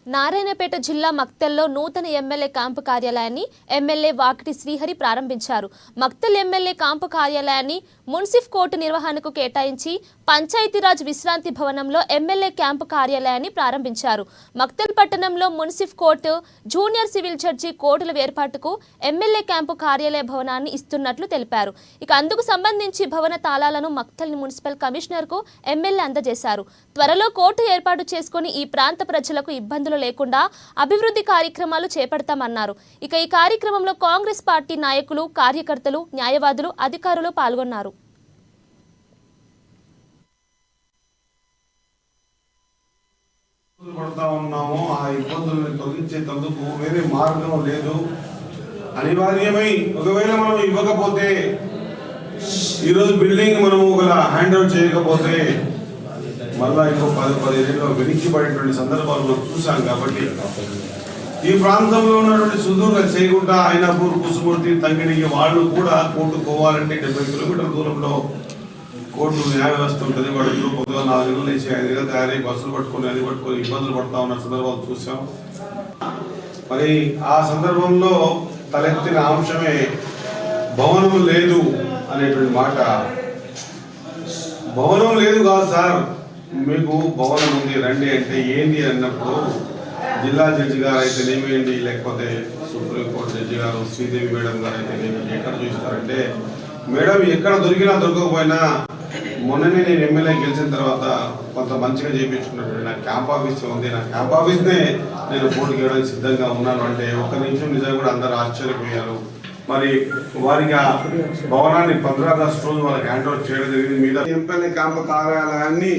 నారాయణపేట జిల్లా మక్తల్లో నూతన MLA camp కార్యాలయాన్ని ఎమ్మెల్యే వాకిటి శ్రీహరి ప్రారంభించారు. మక్తల్ ఎమ్మెల్యే క్యాంపు కార్యాలయాన్ని మున్సిఫ్ కోర్టు నిర్వహణకు కేటాయించి పంచాయతీరాజ్ విశ్రాంతి భవనంలో ఎమ్మెల్యే క్యాంపు కార్యాలయాన్ని ప్రారంభించారు. మక్తల్ పట్టణంలో మున్సిఫ్ కోర్టు, జూనియర్ సివిల్ జడ్జి కోర్టుల ఏర్పాటుకు ఎమ్మెల్యే క్యాంపు కార్యాలయ భవనాన్ని ఇస్తున్నట్లు తెలిపారు. ఇక అందుకు సంబంధించి భవన తాళాలను మక్తల్ మున్సిపల్ కమిషనర్ కు ఎమ్మెల్యే అందజేశారు. త్వరలో కోర్టు ఏర్పాటు చేసుకుని ఈ ప్రాంత ప్రజలకు ఇబ్బందులు లేకుండా అభివృద్ధి కార్యక్రమాలు చేపడతామన్నారు. ఇక ఈ కార్యక్రమంలో కాంగ్రెస్ పార్టీ నాయకులు, కార్యకర్తలు, న్యాయవాదులు, అధికారులు పాల్గొన్నారు. వేరే మార్గం లేదు. అనివార్యమై ఒకవేళ మనం ఇవ్వకపోతే, ఈరోజు బిల్డింగ్ మనం ఒకవేళ హ్యాండ్ ఓవర్ చేయకపోతే మళ్ళా ఇంకో 10-15 వెనక్కి పడేటువంటి సందర్భాలు మనం చూసాం. కాబట్టి ఈ ప్రాంతంలో ఉన్నటువంటి సుదూర చేయకుండా అయినాపూర్, కుసుమూర్తి, తంగిడికి వాళ్ళు కూడా కోర్టు పోవాలంటే 70 కిలోమీటర్ల దూరంలో కోర్టు న్యాయ వ్యవస్థ ఉంటుంది. వాళ్ళు పొద్దుగా 4 గంటల నుంచి 5 గంటలు తయారై బస్సులు పట్టుకొని అది పట్టుకొని ఇబ్బందులు పడతా ఉన్న సందర్భాలు చూసాం. మరి ఆ సందర్భంలో తలెత్తిన అంశమే భవనం లేదు అనేటువంటి మాట. భవనం లేదు కాదు సార్, మీకు భవనం ఉంది రండి అంటే ఏంటి అన్నప్పుడు జిల్లా జడ్జి గారు అయితేనేమేంటి, లేకపోతే సుప్రీంకోర్టు జడ్జి గారు శ్రీదేవి మేడం గారు అయితేనేమి ఎక్కడ చూస్తారంటే, మేడం ఎక్కడ దొరికినా దొరకకపోయినా మొన్ననే నేను ఎమ్మెల్యే గెలిచిన తర్వాత కొంత మంచిగా చేయించుకున్నట్టు నా క్యాంప్ ఆఫీస్ ఉంది, నా క్యాంప్ ఆఫీస్నే నేను పోటీ చేయడానికి సిద్ధంగా ఉన్నాను అంటే ఒక్క నిమిషం నిజంగా కూడా అందరూ ఆశ్చర్యపోయారు. మరి వారికి ఆ భవనాన్ని 15 ఆగస్టు రోజు వాళ్ళకి హ్యాండ్ ఓవర్ చేయడం జరిగింది. మీద ఎమ్మెల్యే క్యాంపు కార్యాలయాన్ని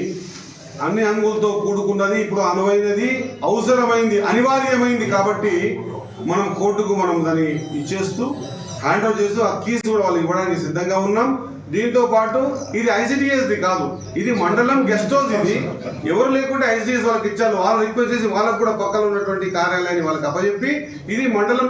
అన్ని అంగులతో కూడుకున్నది, ఇప్పుడు అనువైనది, అవసరమైంది, అనివార్యమైంది. కాబట్టి మనం కోర్టుకు మనం దాన్ని ఇచ్చేస్తూ హ్యాండ్ ఓవర్ చేస్తూ ఆ కీస్ కూడా వాళ్ళు ఇవ్వడానికి సిద్ధంగా ఉన్నాం. దీంతో పాటు ఇది ఐసిడిఎస్ది కాదు, ఇది మండలం గెస్ట్ హౌస్. ఇది ఎవరు లేకుండా ఐసిడిఎస్ వాళ్ళకి ఇచ్చారు. వాళ్ళు రిక్వెస్ట్ చేసి వాళ్ళకు కూడా పక్కన ఉన్నటువంటి కార్యాలయాన్ని వాళ్ళకి అప్పచెప్పి ఇది మండలం